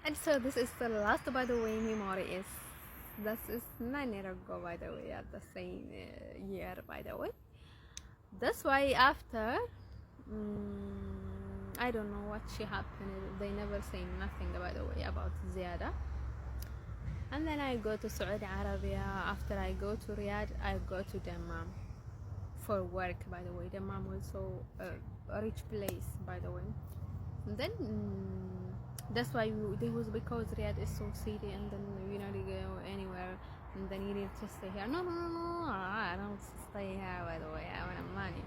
And so this is the last, by the way, memory is this is 9 years ago, by the way, at the same year, by the way. That's why after I don't know what she happened. They never say nothing, by the way, about ziyada. And then I go to Saudi Arabia. After I go to Riyadh, I go to Dammam for work, by the way. Dammam also a rich place, by the way. And then that's why they was, because Riyadh is so city, and then you know you go anywhere, and then you need to stay here. No, I don't stay here, by the way. I want money.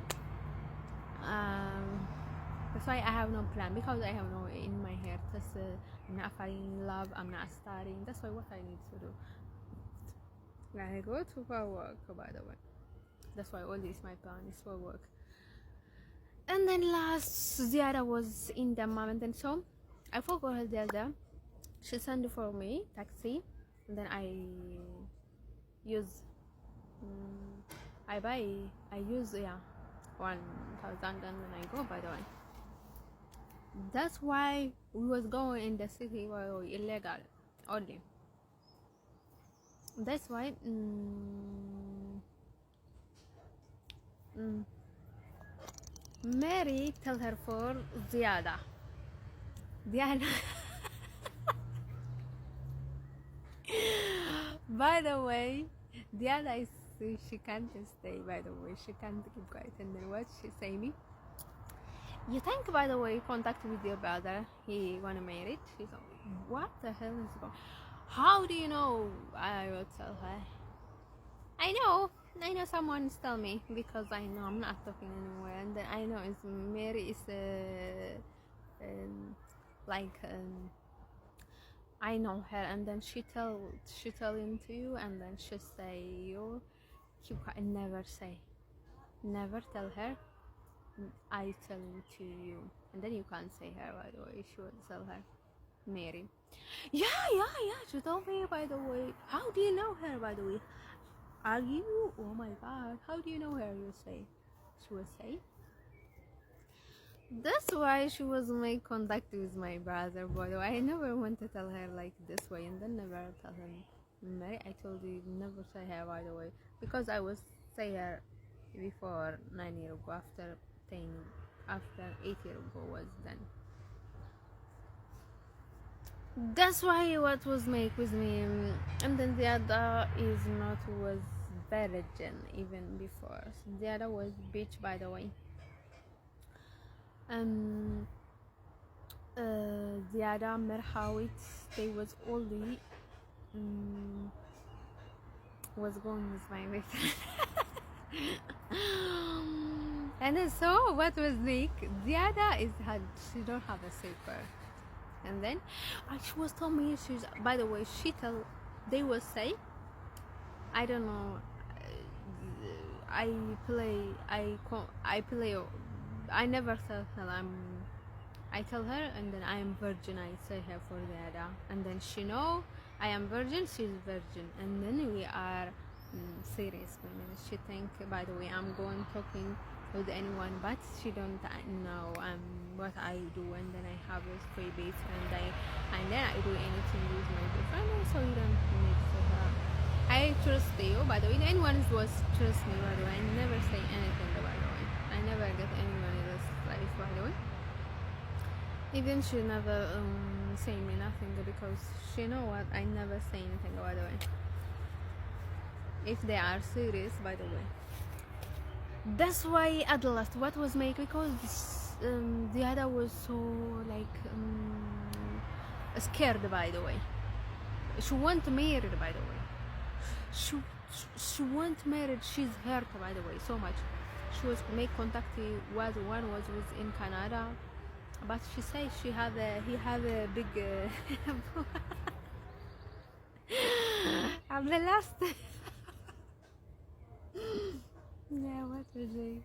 That's why I have no plan, because I have no in my head. I'm not falling in love. I'm not studying. That's why what I need to do. I go to for work, by the way. That's why all this my plan is for work. And then last ziyada was in the moment, and so I forgot her there. She sent for me taxi, and then I use I use 1,000, and then I go, by the way. That's why we was going in the city where we illegal only. That's why Mary tell her for ziyada. Diana. By the way, Diana is she can't stay. By the way, she can't keep quiet. And then what she say me? You think, by the way, contact with your brother. He wanna marry it. She's like, what the hell is going? How do you know? I will tell her. I know someone's tell me, because I know I'm not talking anywhere, and then I know it's Mary is I know her, and then she tell him to you, and then she say you keep quiet, never tell her. I tell it to you, and then you can't say her, by the way. She will tell her Mary. Yeah. She told me, by the way. How do you know her, by the way? Are you? Oh my God! How do you know her? You say. She will say. That's why she was make contact with my brother. By the way, I never want to tell her like this way, and then never tell her Mary. I told you never say her, by the way, because I was say her before 9 years ago. After 8 years ago was then. That's why what was make with me, and then the other is not was virgin even before. So the other was bitch, by the way. The other Merhawit, they was only was going with my boyfriend. And then so what was Nick? The other is she don't have a sleeper. And then she was telling me, she's, by the way, they will say, I don't know, I never tell her I tell her, and then I am virgin. I say her for the other, and then she know I am virgin. She's virgin, and then we are serious women. She think, by the way, I'm going talking with anyone, but she don't know what I do, and then I have a free boyfriend. And then I do anything with my boyfriend, so you don't need to her. I trust you, by the way. Anyone was trust me, by the way. I never say anything, by the way. I never get anyone in this life, by the way. Even she never say me nothing, because she know what I never say anything, by the way. If they are serious, by the way. That's why at last what was made, because the other was so like scared, by the way. She want married, by the way. She want married. She's hurt, by the way, so much. She was make contact. One was in Canada, but she say he have a big I'm the last. Yeah, what was it?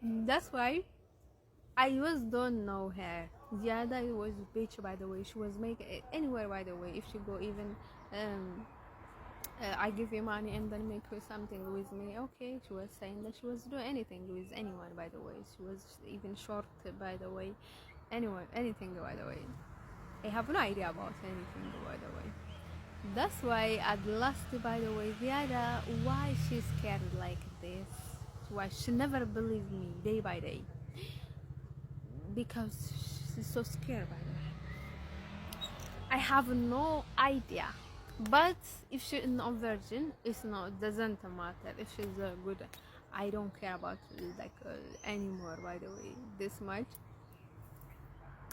That's why I don't know her. The other was bitch, by the way. She was make anywhere, by the way. If she go even I give you money and then make her something with me, okay. She was saying that she was doing anything with anyone, by the way. She was even short, by the way. anything, by the way. I have no idea about anything, by the way. That's why at last, by the way, ziyada, why she's scared like this? Why she never believed me day by day? Because she's so scared, by the way. I have no idea. But if she's not virgin, it doesn't matter. If she's good, I don't care about anymore, by the way, this much.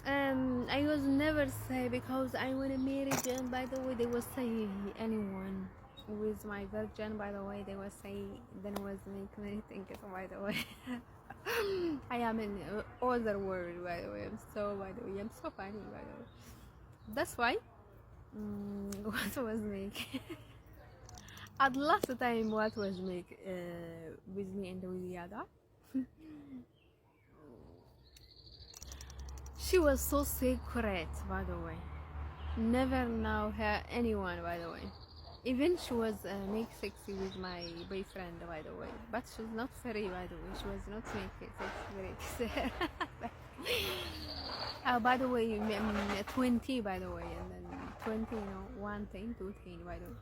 I was never say because I want to marry John, by the way. They will say anyone with my virgin, by the way. They will say then was make many things, by the way. I am in other world, by the way. I'm so funny, by the way. That's why what was make at last time what was make with me and with ziyada. She was so secret, by the way. Never know her anyone, by the way. Even she was make sexy with my boyfriend, by the way. But she's not free, by the way. She was not make sexy. By the way, 20, by the way, and then 20, one thing, two thing, by the way.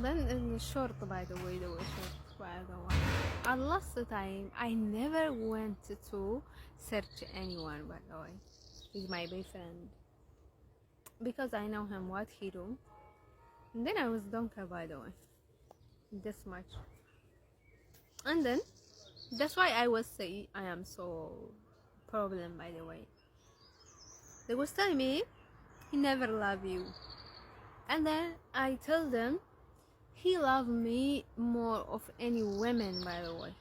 Then in the short, by the way, short, by the way. At last time, I never went to search anyone, by the way. He's my boyfriend. Because I know him, what he do. And then I was donkey, by the way. This much. And then, that's why I was say I am so problem, by the way. They was telling me, he never love you. And then I tell them, he love me more of any women, by the way.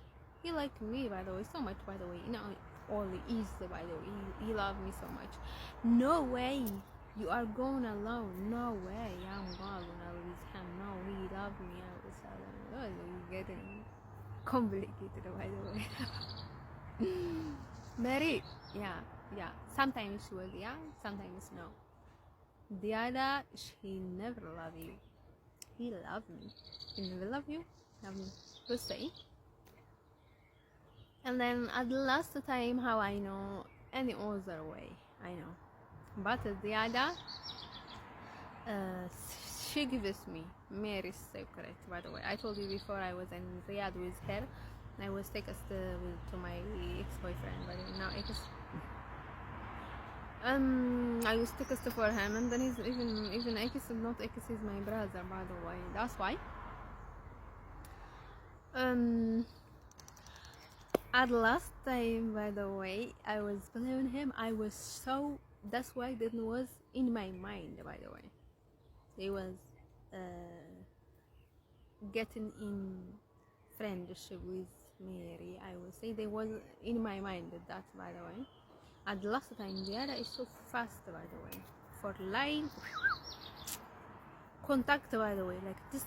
He like me, by the way, so much, by the way. Only is, by the way. He love me so much. No way. You are going alone. No way. I'm going alone with him. No, he love me. I was alone. Oh, you getting complicated, by the way. Married. Yeah. Sometimes she was young, sometimes no. The other, she never love you. He love me. He never love you. Love me. We'll say. And then at the last time, how I know any other way, I know. But the other, she gives me Mary's secret, by the way. I told you before I was in Riyadh with her. I was taken to my ex-boyfriend, by the way. Now ex. I was taken for him, and then he's even ex is not ex, he's my brother, by the way. That's why. At last time, by the way, I was believing him. I was so. That's why that was in my mind, by the way. He was getting in friendship with Mary. I would say they was in my mind that, by the way. At the last time, the other is so fast, by the way. For line contact, by the way, like this.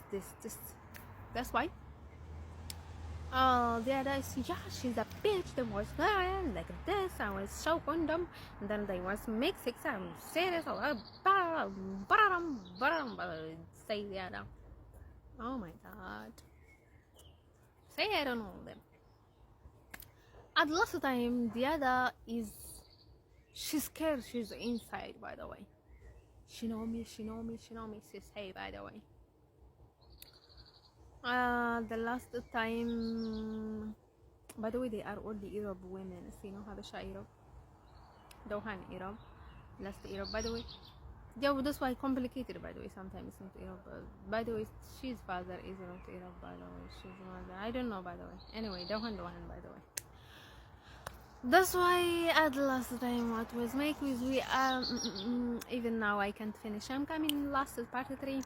That's why. The other is, yeah, she's a bitch. They was like this. I was so condom. And then they was make sex. I'm serious. Say the other. Oh my god. Say I don't know them. At last time, the other is. She's scared. She's inside, by the way. She know me. She say, by the way. The last time, by the way, they are all the Arab women. See, no, هذا Arab. Dohan Arab. Last Arab, by the way. Yeah, that's why complicated, by the way. Sometimes it's not Arab. By the way, she's father is not Arab, by the way. She's mother. I don't know, by the way. Anyway, Dohan, by the way. That's why at the last time what was make with we even now I can't finish. I'm coming last part 3.